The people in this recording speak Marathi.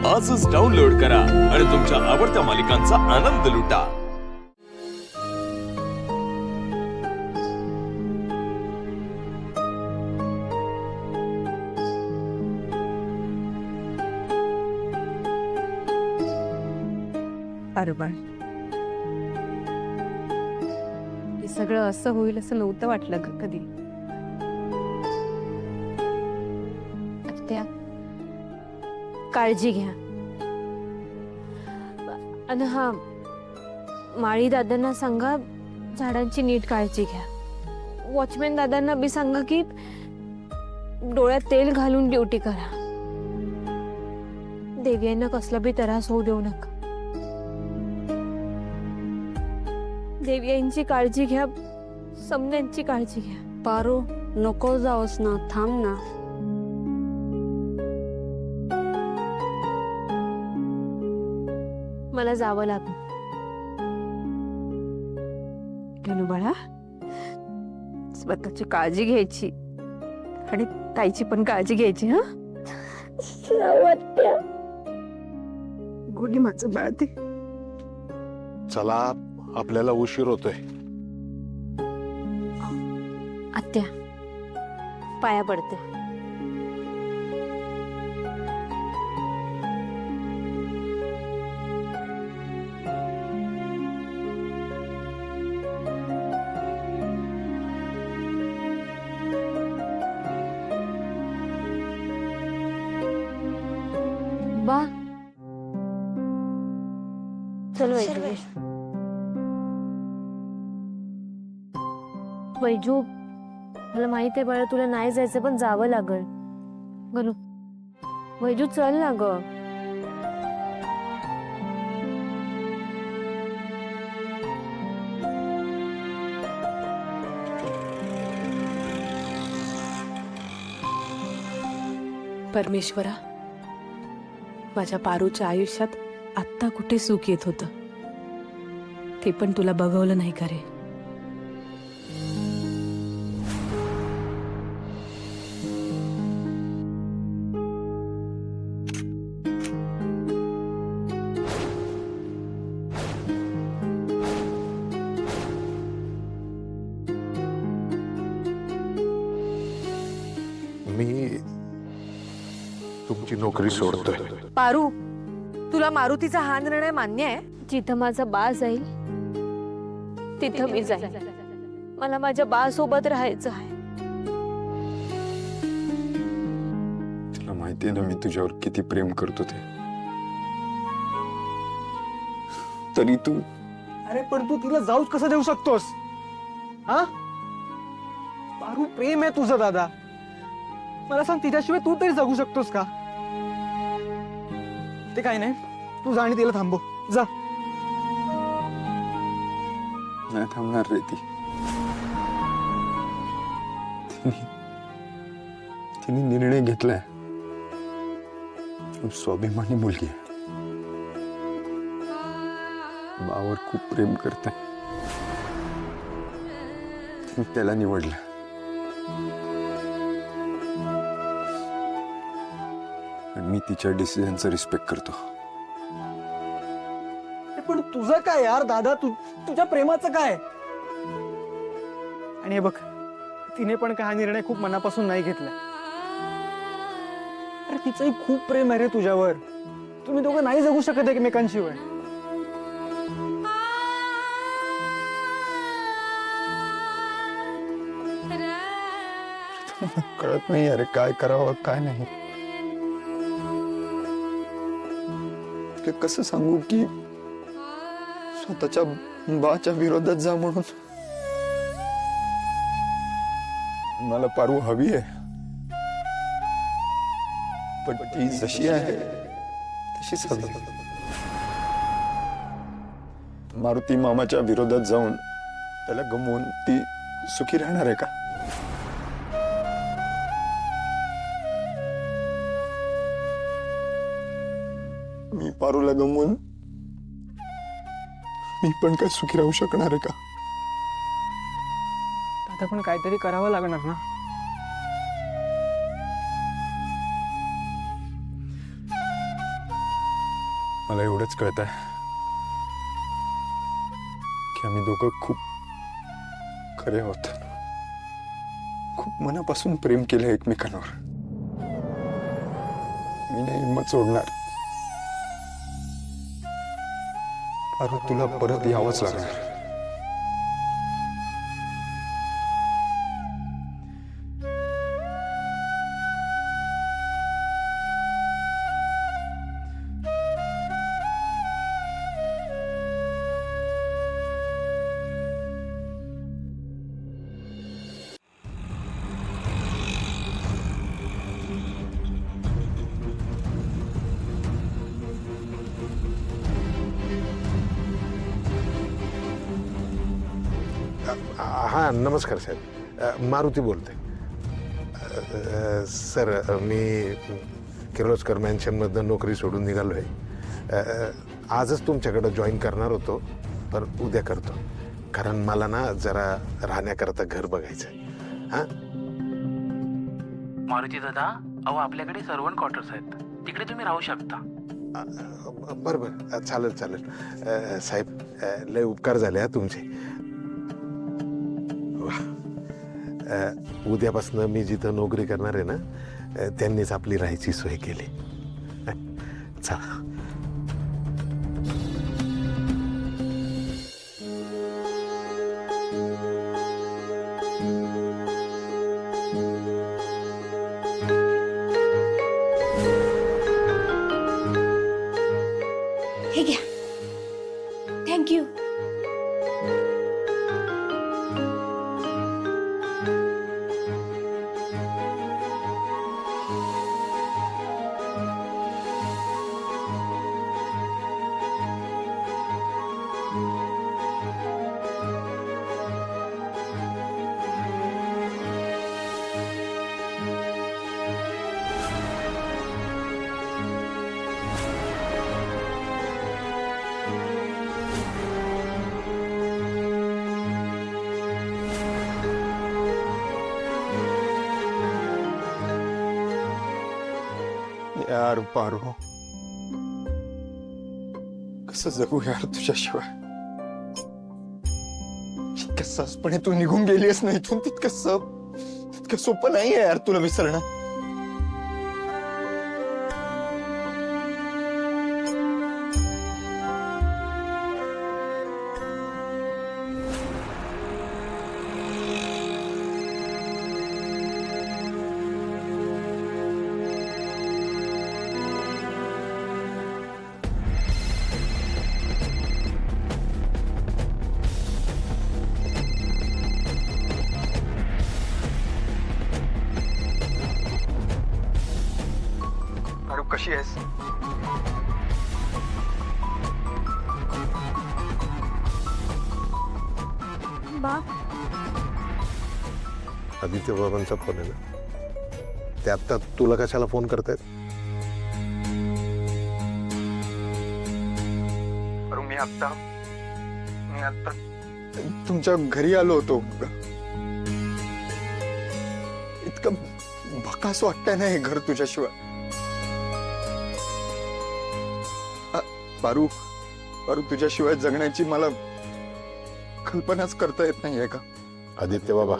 आजच डाउनलोड करा आणि तुमच्या आवडत्या मालिकांचा आनंद लुटा। अरबाळ, हे सगळं असं होईल असं नव्हतं वाटलं ग कधी। आत्या, काळजी घ्या। आणि हा, माळी दादांना सांगा झाडांची नीट काळजी घ्या। वॉचमॅन दादांना बी सांगा की डोळ्यात तेल घालून ड्युटी करा। देव्यांना कसला बी त्रास होऊ देऊ नका। देव्यांची काळजी घ्या, समन्यांची काळजी घ्या। पारू, नको जाओस ना, थांब ना। मला जावं लागलं। गणू बाळा, स्वतःची काळजी घ्यायची आणि ताईची पण काळजी घ्यायची। हा, गुणी माझं बाळ ते। चला, आपल्याला उशीर होतोय। आत्या, पाया पडते। बा, चल वैजू, मला माहित आहे बाळा तुला नाही जायचं, पण जावं लागल। गणू, वैजू चल ना ग। परमेश्वरा, माझ्या पारूच्या आयुष्यात आत्ता कुठे सुख येत होतं, ते पण तुला बघवलं नाही का रे? मी तुमची नोकरी सोडतोय। पारू, तुला मारुतीचा हा निर्णय मान्य आहे? जिथं माझा बा जाईल तिथं मी जाईल। मला माझ्या बा सोबत राहायचं आहे। तुला माहितीये ना मी तुझ्यावर किती प्रेम करतो ते, तरी तू। अरे पण तू तिला जाऊच कसं देऊ शकतोस? हा, पारू, प्रेम आहे तुझं दादा। मला सांग, तिच्याशिवाय तू तरी जगू शकतोस का? ते काही नाही, तू जा आणि तिला थांबव, जा। नाही थांबणार रे ती। तिने निर्णय घेतलाय। तू स्वाभिमानी मुलगी आहे, बावर खूप प्रेम करते, त्याला निवडलं। आणि मी तिच्या डिसिजनचा रिस्पेक्ट करतो। पण तुझं काय यार दादा, तुझ्या प्रेमाचं काय? आणि हे बघ, तिने पण काय हा निर्णय खूप मनापासून नाही घेतला। अरे तिचंही खूप प्रेम आहे रे तुझ्यावर। तुम्ही दोघं नाही जगू शकत एकमेकांशिवाय। कळत नाही अरे, काय करावं काय नाही। कसं सांगू की स्वतःच्या बाच्या विरोधात जा म्हणून? मला पारू हवी आहे, पण ती जशी आहे तशीच हवी। मारुती मामाच्या विरोधात जाऊन त्याला गमवून ती सुखी राहणार आहे का? मी पारूला गमवून मी पण काय सुखी राहू शकणार आहे का? आता पण काहीतरी करावं लागणार ना। मला एवढंच कळत आहे की आम्ही दोघं खूप खरे आहोत. खूप मनापासून प्रेम केलं एकमेकांवर. मी नाही हिंमत सोडणार. पारू, तुला परत यावंच लागणार. हा नमस्कार साहेब, मारुती बोलते. सर मी किर्लोस्कर मॅन्शनमधनं नोकरी सोडून निघालो आहे. आजच तुमच्याकडं जॉईन करणार होतो, पण उद्या करतो. कारण मला ना जरा राहण्याकरता घर बघायचं आहे. हां मारुती दादा, अहो आपल्याकडे सर्वंट क्वार्टर्स आहेत, तिकडे तुम्ही राहू शकता. बरं बरं, चालेल चालेल. साहेब लय उपकार झाले हा तुमचे. उद्यापासून मी जिथं नोकरी करणार आहे ना, त्यांनीच आपली राहायची सोय केली. चला. हे घ्या. थँक्यू. यार पारू, कसं जगू यार तुझ्याशिवाय. जितक्या सहजपणे तू निघून गेलीस ना इथून, तितकं सोपं नाही यार तुला विसरणं. कशी आहेस? आदित्य बाबांचा फोन आहे ना, ते आत्ता तुला कशाला फोन करतायत? मी आता तुमच्या घरी आलो होतो. इतकं भकास वाटतंय ना हे घर तुझ्याशिवाय. पारू, तुझ्याशिवाय जगण्याची मला कल्पनाच करता येत नाहीये का? आदित्य बाबा,